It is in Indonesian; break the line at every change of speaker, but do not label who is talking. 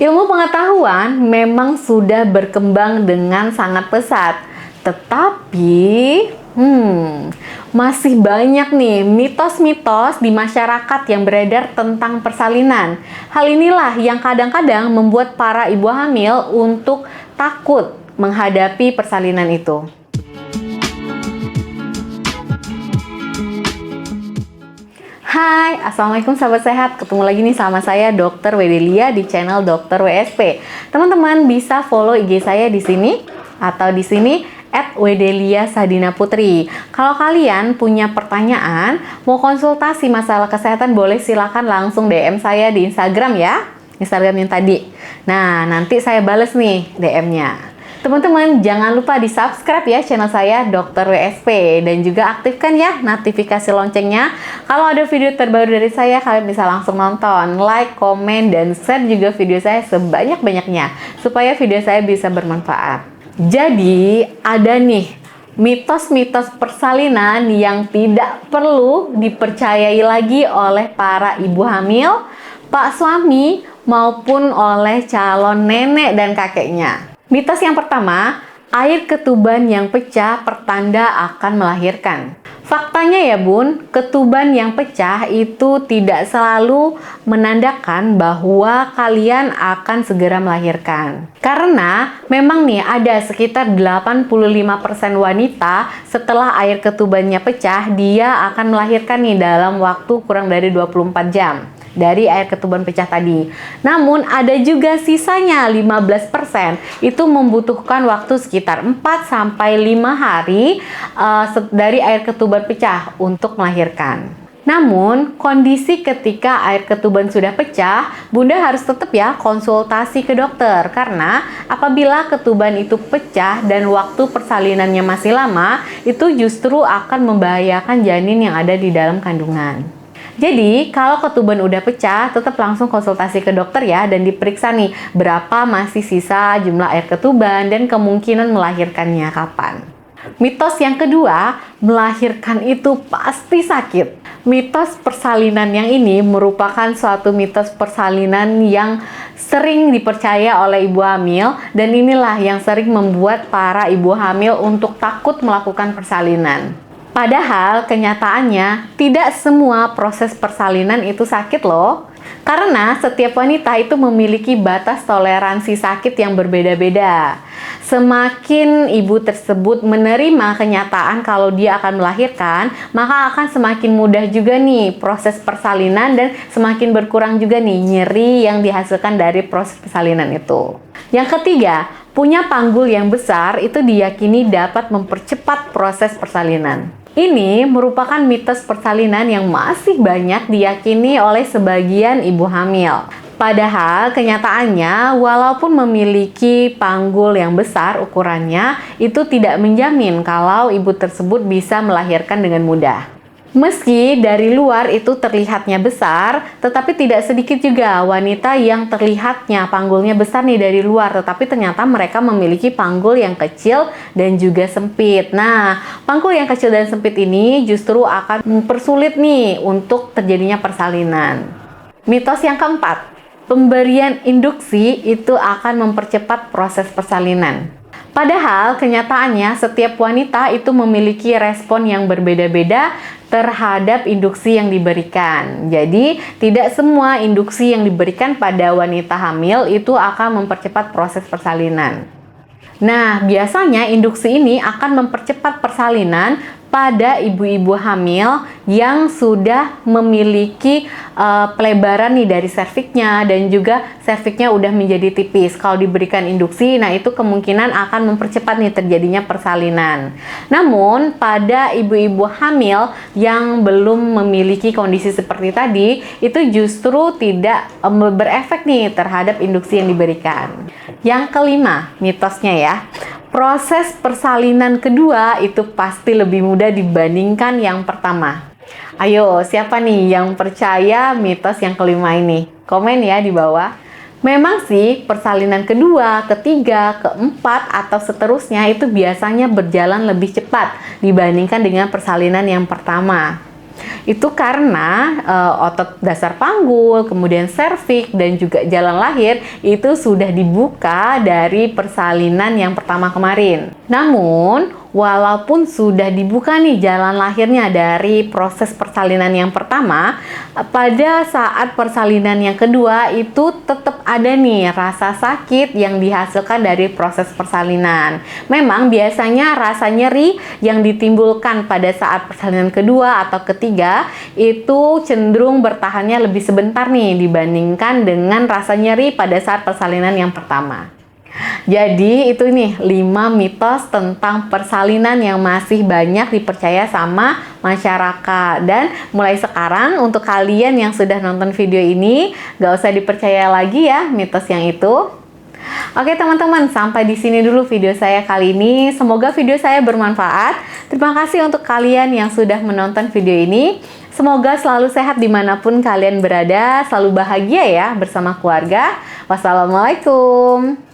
Ilmu pengetahuan memang sudah berkembang dengan sangat pesat, tetapi masih banyak nih mitos-mitos di masyarakat yang beredar tentang persalinan. Hal inilah yang kadang-kadang membuat para ibu hamil untuk takut menghadapi persalinan itu. Hai, Assalamualaikum sahabat sehat. Ketemu lagi nih sama saya Dr. Wedelia di channel Dr. WSP. Teman-teman bisa follow IG saya di sini atau di sini @wedelia_sadina_putri. Kalau kalian punya pertanyaan, mau konsultasi masalah kesehatan, boleh silakan langsung DM saya di Instagram ya. Instagram yang tadi. Nah, nanti saya bales nih DM-nya. Teman-teman, jangan lupa di-subscribe ya channel saya Dr. WSP dan juga aktifkan ya notifikasi loncengnya. Kalau ada video terbaru dari saya, kalian bisa langsung nonton, like, komen, dan share juga video saya sebanyak-banyaknya supaya video saya bisa bermanfaat. Jadi, ada nih mitos-mitos persalinan yang tidak perlu dipercayai lagi oleh para ibu hamil, pak suami, maupun oleh calon nenek dan kakeknya. Mitos yang pertama, air ketuban yang pecah pertanda akan melahirkan. Faktanya ya bun, ketuban yang pecah itu tidak selalu menandakan bahwa kalian akan segera melahirkan. Karena memang nih ada sekitar 85% wanita setelah air ketubannya pecah, dia akan melahirkan nih dalam waktu kurang dari 24 jam. Dari air ketuban pecah tadi. Namun ada juga sisanya 15% itu membutuhkan waktu sekitar 4-5 hari dari air ketuban pecah untuk melahirkan. Namun, kondisi ketika air ketuban sudah pecah, Bunda harus tetap ya konsultasi ke dokter. Karena apabila ketuban itu pecah dan waktu persalinannya masih lama, itu justru akan membahayakan janin yang ada di dalam kandungan. Jadi, kalau ketuban udah pecah, tetap langsung konsultasi ke dokter ya dan diperiksa nih berapa masih sisa jumlah air ketuban dan kemungkinan melahirkannya kapan. Mitos yang kedua, melahirkan itu pasti sakit. Mitos persalinan yang ini merupakan suatu mitos persalinan yang sering dipercaya oleh ibu hamil dan inilah yang sering membuat para ibu hamil untuk takut melakukan persalinan. Padahal kenyataannya tidak semua proses persalinan itu sakit loh. Karena setiap wanita itu memiliki batas toleransi sakit yang berbeda-beda. Semakin ibu tersebut menerima kenyataan kalau dia akan melahirkan, maka akan semakin mudah juga nih proses persalinan dan semakin berkurang juga nih nyeri yang dihasilkan dari proses persalinan itu. Yang ketiga, punya panggul yang besar itu diyakini dapat mempercepat proses persalinan. Ini merupakan mitos persalinan yang masih banyak diyakini oleh sebagian ibu hamil. Padahal kenyataannya, walaupun memiliki panggul yang besar ukurannya, itu tidak menjamin kalau ibu tersebut bisa melahirkan dengan mudah. Meski dari luar itu terlihatnya besar, tetapi tidak sedikit juga wanita yang terlihatnya panggulnya besar nih dari luar, tetapi ternyata mereka memiliki panggul yang kecil dan juga sempit. Nah, panggul yang kecil dan sempit ini justru akan mempersulit nih untuk terjadinya persalinan. Mitos yang keempat, pemberian induksi itu akan mempercepat proses persalinan. Padahal kenyataannya setiap wanita itu memiliki respon yang berbeda-beda terhadap induksi yang diberikan. Jadi, tidak semua induksi yang diberikan pada wanita hamil itu akan mempercepat proses persalinan. Nah, biasanya induksi ini akan mempercepat persalinan pada ibu-ibu hamil yang sudah memiliki pelebaran nih dari serviknya dan juga serviknya udah menjadi tipis. Kalau diberikan induksi, nah itu kemungkinan akan mempercepat nih terjadinya persalinan. Namun pada ibu-ibu hamil yang belum memiliki kondisi seperti tadi, itu justru tidak berefek nih terhadap induksi yang diberikan. Yang kelima, mitosnya ya. Proses persalinan kedua itu pasti lebih mudah dibandingkan yang pertama. Ayo, siapa nih yang percaya mitos yang kelima ini? Komen ya di bawah. Memang sih, persalinan kedua, ketiga, keempat, atau seterusnya itu biasanya berjalan lebih cepat dibandingkan dengan persalinan yang pertama. Itu karena otot dasar panggul, kemudian serviks, dan juga jalan lahir itu sudah dibuka dari persalinan yang pertama kemarin. Namun, walaupun sudah dibuka nih jalan lahirnya dari proses persalinan yang pertama, pada saat persalinan yang kedua itu tetap ada nih rasa sakit yang dihasilkan dari proses persalinan. Memang biasanya rasa nyeri yang ditimbulkan pada saat persalinan kedua atau ketiga itu cenderung bertahannya lebih sebentar nih dibandingkan dengan rasa nyeri pada saat persalinan yang pertama. Jadi itu nih 5 mitos tentang persalinan yang masih banyak dipercaya sama masyarakat. Dan mulai sekarang untuk kalian yang sudah nonton video ini, gak usah dipercaya lagi ya mitos yang itu. Oke teman-teman, sampai di sini dulu video saya kali ini. Semoga video saya bermanfaat. Terima kasih untuk kalian yang sudah menonton video ini. Semoga selalu sehat dimanapun kalian berada, selalu bahagia ya bersama keluarga. Wassalamualaikum.